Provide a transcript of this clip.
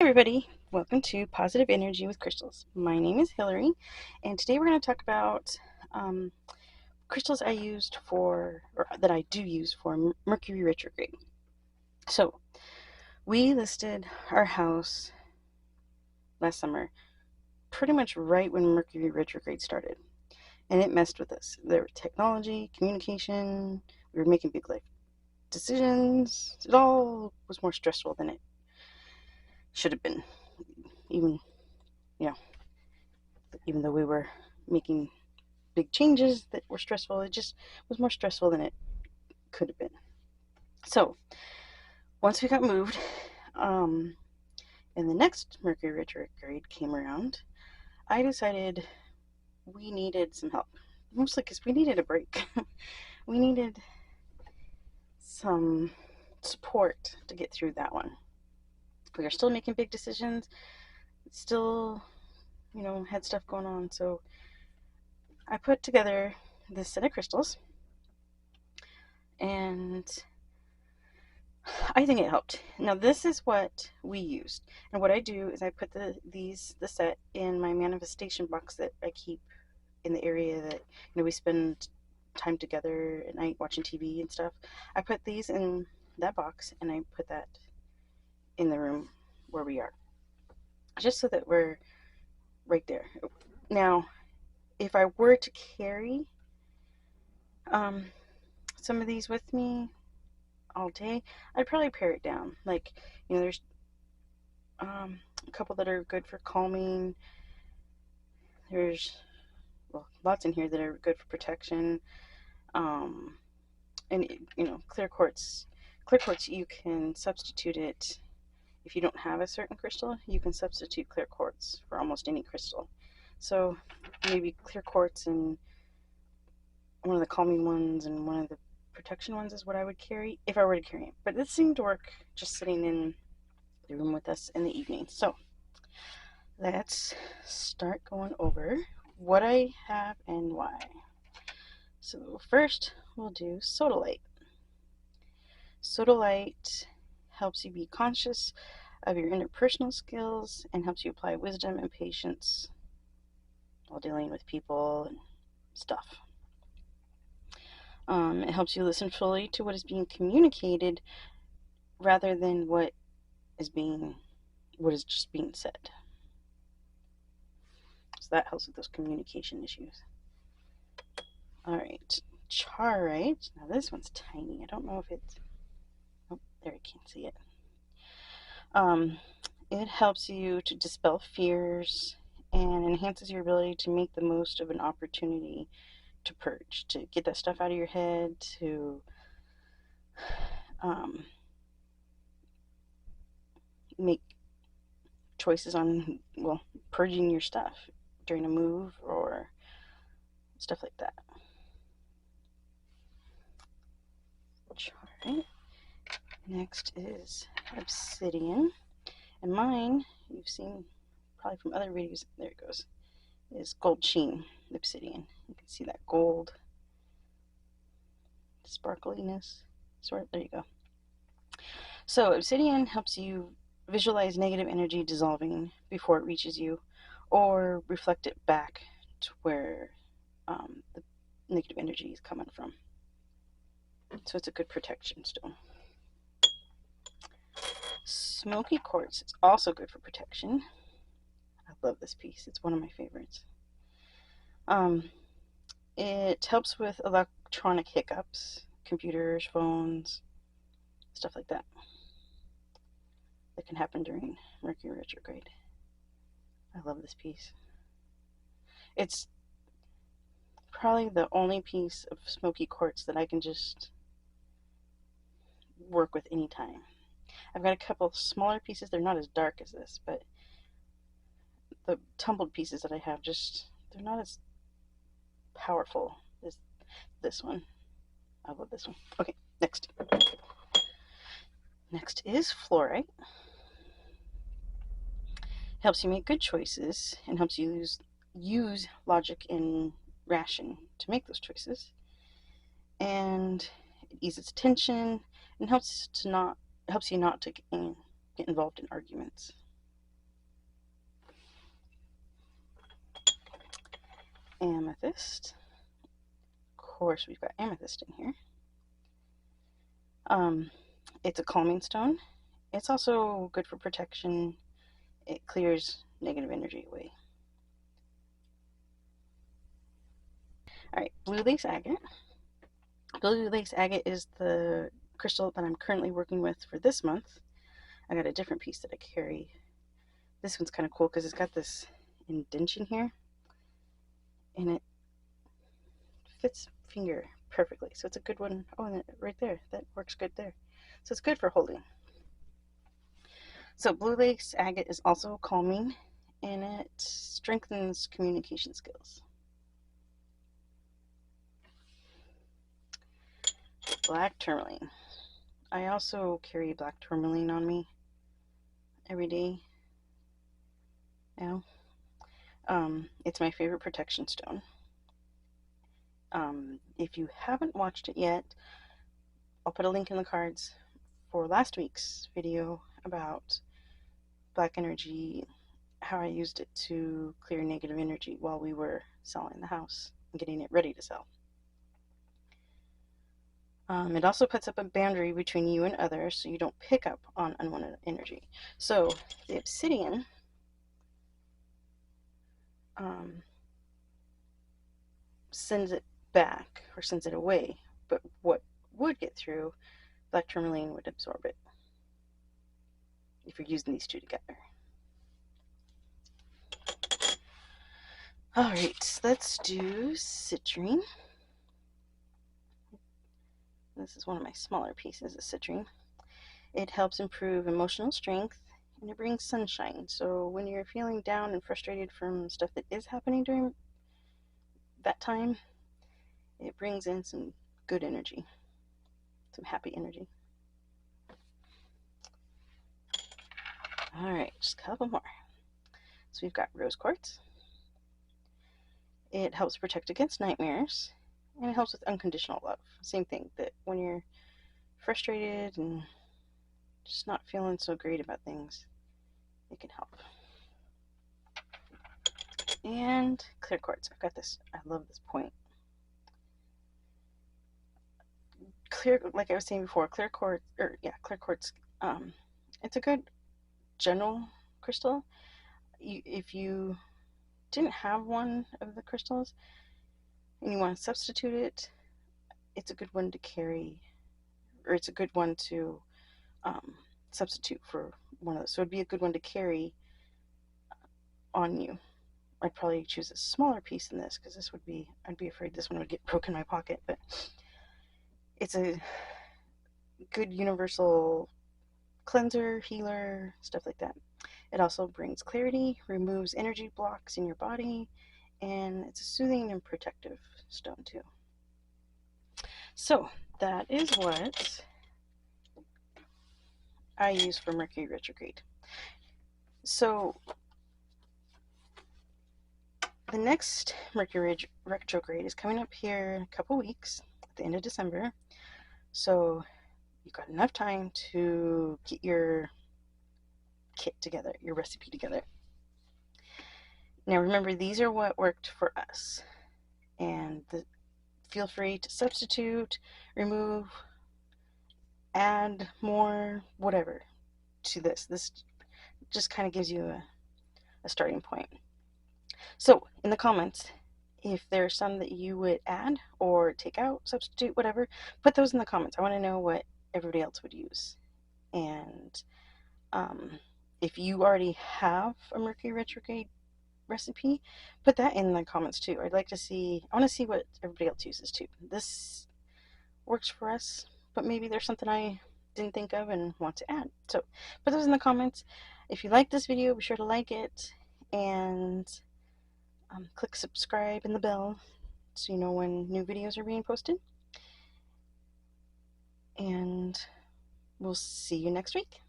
everybody, welcome to Positive Energy with Crystals. My name is Hillary, and today we're going to talk about crystals I used for, or that I do use for Mercury Retrograde. So, we listed our house last summer, pretty much right when Mercury Retrograde started, and it messed with us. There was technology, communication, we were making big life decisions. It all was more stressful than it should have been, even though we were making big changes that were stressful, it just was more stressful than it could have been. So once we got moved, and the next Mercury retrograde came around, I decided we needed some help, mostly because we needed a break. We needed some support to get through that one. We were still making big decisions, still had stuff going on, so I put together this set of crystals, and I think it helped. Now, this is what we used, and what I do is I put the set in my manifestation box that I keep in the area that we spend time together at night watching TV and stuff. I put these in that box, and I put that in the room where we are, just so that we're right there. Now, if I were to carry some of these with me all day, I'd probably pare it down. Like, there's a couple that are good for calming. There's lots in here that are good for protection. And clear quartz, you can substitute it. If you don't have a certain crystal, you can substitute clear quartz for almost any crystal. So maybe clear quartz and one of the calming ones and one of the protection ones is what I would carry if I were to carry it. But this seemed to work just sitting in the room with us in the evening. So let's start going over what I have and why. So first we'll do sodalite. Sodalite helps you be conscious of your interpersonal skills and helps you apply wisdom and patience while dealing with people and stuff. It helps you listen fully to what is being communicated rather than what is just being said. So that helps with those communication issues. All right, charite. Now this one's tiny. I don't know if it's. Oh, there, I can't see it. It helps you to dispel fears and enhances your ability to make the most of an opportunity to purge, to get that stuff out of your head, to make choices on, purging your stuff during a move or stuff like that. Charite. Next is obsidian, and mine, you've seen probably from other videos, there it goes, is gold sheen obsidian. You can see that gold sparkliness, there you go. So obsidian helps you visualize negative energy dissolving before it reaches you, or reflect it back to where the negative energy is coming from. So it's a good protection stone. Smoky quartz is also good for protection. I love this piece. It's one of my favorites. It helps with electronic hiccups, computers, phones, stuff like that can happen during Mercury retrograde. I love this piece. It's probably the only piece of smoky quartz that I can just work with anytime. I've got a couple smaller pieces. They're not as dark as this, but the tumbled pieces that I have, they're not as powerful as this one. I love this one. Okay, next. Next is fluorite. Helps you make good choices and helps you use logic and ration to make those choices. And it eases tension and helps you not to get involved in arguments. amethyst. Of course, we've got amethyst in here. It's a calming stone. It's also good for protection. It clears negative energy away. All right, blue lace agate. Blue lace agate is the crystal that I'm currently working with for this month. I got a different piece that I carry. This one's kind of cool because it's got this indentation here, and it fits finger perfectly. So it's a good one. Oh, and right there, that works good there. So it's good for holding. So blue lace agate is also calming, and it strengthens communication skills. Black tourmaline. I also carry black tourmaline on me every day now. It's my favorite protection stone. If you haven't watched it yet, I'll put a link in the cards for last week's video about black energy, how I used it to clear negative energy while we were selling the house and getting it ready to sell. It also puts up a boundary between you and others so you don't pick up on unwanted energy. So the obsidian sends it back or sends it away, but what would get through, black tourmaline would absorb it if you're using these two together. All right, let's do citrine. This is one of my smaller pieces of citrine. It helps improve emotional strength, and it brings sunshine. So when you're feeling down and frustrated from stuff that is happening during that time, it brings in some good energy, some happy energy. All right, just a couple more. So we've got rose quartz. It helps protect against nightmares, and it helps with unconditional love. Same thing, that when you're frustrated and just not feeling so great about things, it can help. And clear quartz. I've got this. I love this point. Clear, like I was saying before, clear quartz. It's a good general crystal. If you didn't have one of the crystals and you want to substitute it, it's a good one to carry, or it's a good one to substitute for one of those. So it'd be a good one to carry on you. I'd probably choose a smaller piece than this because I'd be afraid this one would get broken in my pocket, but it's a good universal cleanser, healer, stuff like that. It also brings clarity, removes energy blocks in your body, and it's a soothing and protective stone too. So that is what I use for Mercury Retrograde. So the next Mercury Retrograde is coming up here in a couple weeks at the end of December. So you've got enough time to get your kit together, your recipe together. Now remember, these are what worked for us, and feel free to substitute, remove, add more, whatever to this. This just kind of gives you a starting point. So in the comments, if there's some that you would add or take out, substitute, whatever, put those in the comments. I want to know what everybody else would use. And if you already have a Mercury Retrograde recipe, put that in the comments too. I want to see what everybody else uses too. This works for us, but maybe there's something I didn't think of and want to add. So put those in the comments. If you like this video, be sure to like it and click subscribe and the bell so you know when new videos are being posted. And we'll see you next week.